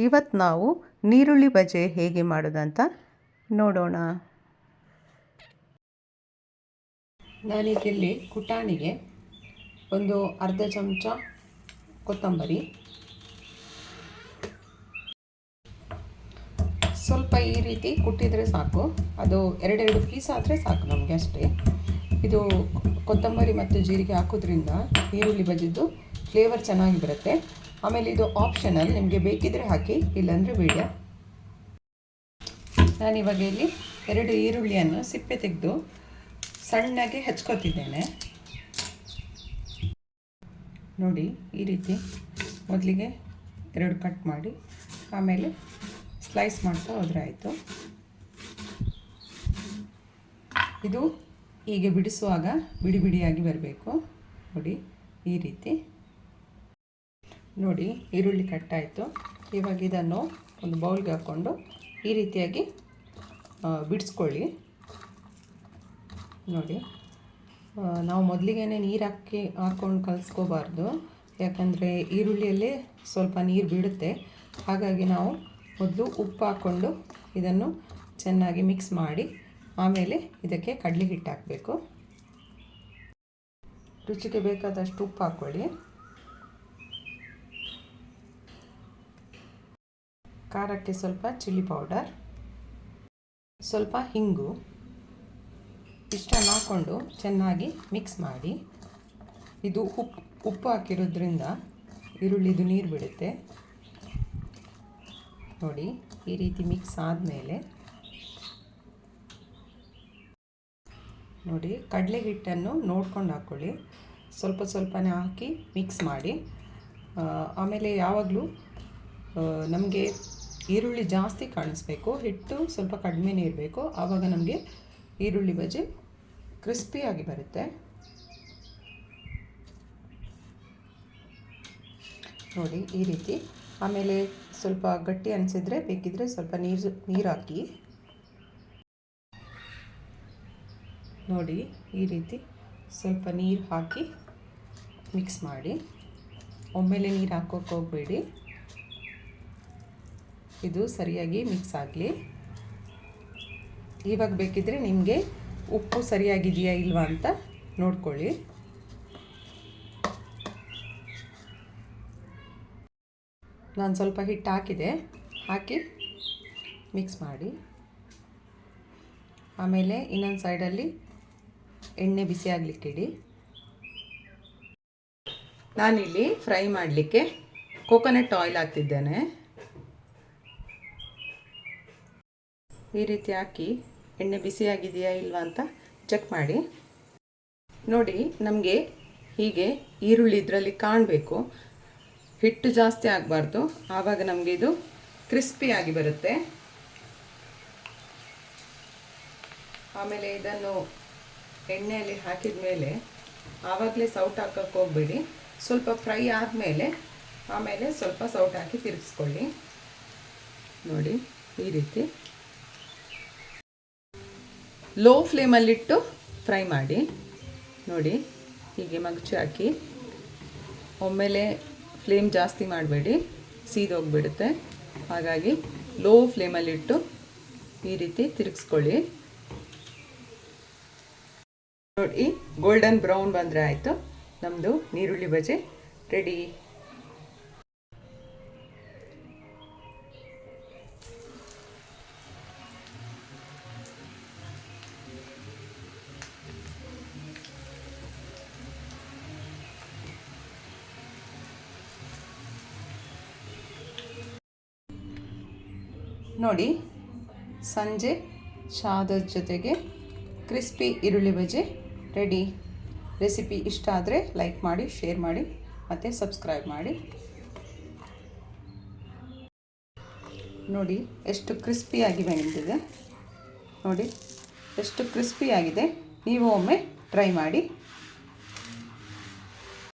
ಇವತ್ತು ನಾವು ನೀರುಳ್ಳಿ ಬಜೆ ಹೇಗೆ ಮಾಡೋದಂತ ನೋಡೋಣ. ನಾನೀಗಿಲ್ಲಿ ಕುಟಾಣಿಗೆ ಒಂದು ಅರ್ಧ ಚಮಚ ಕೊತ್ತಂಬರಿ, ಸ್ವಲ್ಪ ಈ ರೀತಿ ಕುಟ್ಟಿದರೆ ಸಾಕು. ಅದು ಎರಡೆರಡು ಪೀಸ್ ಆದರೆ ಸಾಕು ನಮಗೆ ಅಷ್ಟೇ. ಇದು ಕೊತ್ತಂಬರಿ ಮತ್ತು ಜೀರಿಗೆ ಹಾಕೋದ್ರಿಂದ ಈರುಳ್ಳಿ ಬಜಿದ್ದು ಫ್ಲೇವರ್ ಚೆನ್ನಾಗಿ ಬರುತ್ತೆ. ಆಮೇಲೆ ಇದು ಆಪ್ಷನಲ್, ನಿಮಗೆ ಬೇಕಿದ್ರೆ ಹಾಕಿ, ಇಲ್ಲಾಂದರೆ ಬೇಡ. ನಾನಿವಾಗ ಇಲ್ಲಿ 2 ಈರುಳ್ಳಿಯನ್ನು ಸಿಪ್ಪೆ ತೆಗೆದು ಸಣ್ಣಗೆ ಹೆಚ್ಕೊತಿದ್ದೇನೆ. ನೋಡಿ, ಈ ರೀತಿ ಮೊದಲಿಗೆ 2 ಕಟ್ ಮಾಡಿ ಆಮೇಲೆ ಸ್ಲೈಸ್ ಮಾಡ್ತಾ ಹೋದರೆ ಆಯಿತು. ಇದು ಹೀಗೆ ಬಿಡಿಸುವಾಗ ಬಿಡಿ ಬಿಡಿಯಾಗಿ ಬರಬೇಕು. ನೋಡಿ, ಈ ರೀತಿ. ನೋಡಿ, ಈರುಳ್ಳಿ ಕಟ್ಟಾಯಿತು. ಇವಾಗ ಇದನ್ನು ಒಂದು ಬೌಲ್ಗೆ ಹಾಕ್ಕೊಂಡು ಈ ರೀತಿಯಾಗಿ ಬಿಡಿಸ್ಕೊಳ್ಳಿ. ನೋಡಿ, ನಾವು ಮೊದಲಿಗೆ ನೀರು ಹಾಕ್ಕೊಂಡು ಕಲಿಸ್ಕೋಬಾರ್ದು, ಯಾಕಂದರೆ ಈರುಳ್ಳಿಯಲ್ಲೇ ಸ್ವಲ್ಪ ನೀರು ಬಿಡುತ್ತೆ. ಹಾಗಾಗಿ ನಾವು ಮೊದಲು ಉಪ್ಪು ಹಾಕ್ಕೊಂಡು ಇದನ್ನು ಚೆನ್ನಾಗಿ ಮಿಕ್ಸ್ ಮಾಡಿ ಆಮೇಲೆ ಇದಕ್ಕೆ ಕಡಲೆ ಹಿಟ್ಟು ಹಾಕಬೇಕು. ರುಚಿಗೆ ಬೇಕಾದಷ್ಟು ಉಪ್ಪು ಹಾಕ್ಕೊಳ್ಳಿ. ಖಾರಕ್ಕೆ ಸ್ವಲ್ಪ ಚಿಲ್ಲಿ ಪೌಡರ್, ಸ್ವಲ್ಪ ಹಿಂಗು, ಇಷ್ಟನ್ನು ಹಾಕ್ಕೊಂಡು ಚೆನ್ನಾಗಿ ಮಿಕ್ಸ್ ಮಾಡಿ. ಇದು ಉಪ್ಪು ಹಾಕಿರೋದ್ರಿಂದ ಈರುಳ್ಳಿದು ನೀರು ಬಿಡುತ್ತೆ. ನೋಡಿ, ಈ ರೀತಿ ಮಿಕ್ಸ್ ಆದಮೇಲೆ ನೋಡಿ, ಕಡಲೆ ಹಿಟ್ಟನ್ನು ನೋಡ್ಕೊಂಡು ಹಾಕ್ಕೊಳ್ಳಿ. ಸ್ವಲ್ಪ ಸ್ವಲ್ಪನೇ ಹಾಕಿ ಮಿಕ್ಸ್ ಮಾಡಿ. ಆಮೇಲೆ ಯಾವಾಗಲೂ ನಮಗೆ ಈರುಳ್ಳಿ ಜಾಸ್ತಿ ಕಾಣಿಸ್ಬೇಕು, ಹಿಟ್ಟು ಸ್ವಲ್ಪ ಕಡಿಮೆನೇ ಇರಬೇಕು. ಆವಾಗ ನಮಗೆ ಈರುಳ್ಳಿ ಬಜೆ ಕ್ರಿಸ್ಪಿಯಾಗಿ ಬರುತ್ತೆ. ನೋಡಿ, ಈ ರೀತಿ. ಆಮೇಲೆ ಸ್ವಲ್ಪ ಗಟ್ಟಿ ಅನಿಸಿದರೆ ಬೇಕಿದ್ರೆ ಸ್ವಲ್ಪ ನೀರು ಹಾಕಿ. ನೋಡಿ, ಈ ರೀತಿ ಸ್ವಲ್ಪ ನೀರು ಹಾಕಿ ಮಿಕ್ಸ್ ಮಾಡಿ. ಒಮ್ಮೆಲೆ ನೀರು ಹಾಕೋಕ್ಕೆ ಹೋಗಬೇಡಿ, ಇದು ಸರಿಯಾಗಿ ಮಿಕ್ಸ್ ಆಗಲಿ. ಇವಾಗ ಬೇಕಿದ್ರೆ ನಿಮಗೆ ಉಪ್ಪು ಸರಿಯಾಗಿದೆಯಾ ಇಲ್ವಾ ಅಂತ ನೋಡ್ಕೊಳ್ಳಿ. ನಾನು ಸ್ವಲ್ಪ ಹಿಟ್ಟು ಹಾಕಿ ಮಿಕ್ಸ್ ಮಾಡಿ. ಆಮೇಲೆ ಇನ್ನೊಂದು ಸೈಡಲ್ಲಿ ಎಣ್ಣೆ ಬಿಸಿ ಆಗಲಿಕ್ಕಿಡಿ. ನಾನಿಲ್ಲಿ ಫ್ರೈ ಮಾಡಲಿಕ್ಕೆ ಕೋಕೋನಟ್ ಆಯಿಲ್ ಹಾಕ್ತಿದ್ದೇನೆ. ಈ ರೀತಿ ಹಾಕಿ ಎಣ್ಣೆ ಬಿಸಿಯಾಗಿದೆಯಾ ಇಲ್ವಾ ಅಂತ ಚೆಕ್ ಮಾಡಿ. ನೋಡಿ, ನಮಗೆ ಹೀಗೆ ಈರುಳ್ಳಿ ಇದರಲ್ಲಿ ಕಾಣಬೇಕು, ಹಿಟ್ಟು ಜಾಸ್ತಿ ಆಗಬಾರ್ದು. ಆವಾಗ ನಮಗೆ ಇದು ಕ್ರಿಸ್ಪಿಯಾಗಿ ಬರುತ್ತೆ. ಆಮೇಲೆ ಇದನ್ನು ಎಣ್ಣೆಯಲ್ಲಿ ಹಾಕಿದ ಮೇಲೆ ಆವಾಗಲೇ ಸೌಟ್ ಹಾಕೋಕ್ಕೆ ಹೋಗಬೇಡಿ. ಸ್ವಲ್ಪ ಫ್ರೈ ಆದಮೇಲೆ ಆಮೇಲೆ ಸ್ವಲ್ಪ ಸೌಟ್ ಹಾಕಿ ತಿರುಗಿಸ್ಕೊಳ್ಳಿ. ನೋಡಿ, ಈ ರೀತಿ ಲೋ ಫ್ಲೇಮಲ್ಲಿಟ್ಟು ಫ್ರೈ ಮಾಡಿ. ನೋಡಿ, ಹೀಗೆ ಮಗುಚಿ ಹಾಕಿ. ಒಮ್ಮೆಲೆ ಫ್ಲೇಮ್ ಜಾಸ್ತಿ ಮಾಡಬೇಡಿ, ಸೀದೋಗಿಬಿಡುತ್ತೆ. ಹಾಗಾಗಿ ಲೋ ಫ್ಲೇಮಲ್ಲಿಟ್ಟು ಈ ರೀತಿ ತಿರುಗಿಸ್ಕೊಳ್ಳಿ. ನೋಡಿ, ಗೋಲ್ಡನ್ ಬ್ರೌನ್ ಬಂದರೆ ಆಯಿತು. ನಮ್ಮದು ನೀರುಳ್ಳಿ ಬಜೆ ರೆಡಿ. ನೋಡಿ, ಸಂಜೆ ಚಾದ ಜೊತೆಗೆ ಕ್ರಿಸ್ಪಿ ಈರುಳ್ಳಿ ಬಜೆ ರೆಡಿ. ರೆಸಿಪಿ ಇಷ್ಟ ಆದರೆ ಲೈಕ್ ಮಾಡಿ, ಶೇರ್ ಮಾಡಿ ಮತ್ತು ಸಬ್ಸ್ಕ್ರೈಬ್ ಮಾಡಿ. ನೋಡಿ, ಎಷ್ಟು ಕ್ರಿಸ್ಪಿಯಾಗಿ ಬಂದಿದೆ. ನೋಡಿ, ಎಷ್ಟು ಕ್ರಿಸ್ಪಿಯಾಗಿದೆ. ನೀವು ಒಮ್ಮೆ ಟ್ರೈ ಮಾಡಿ.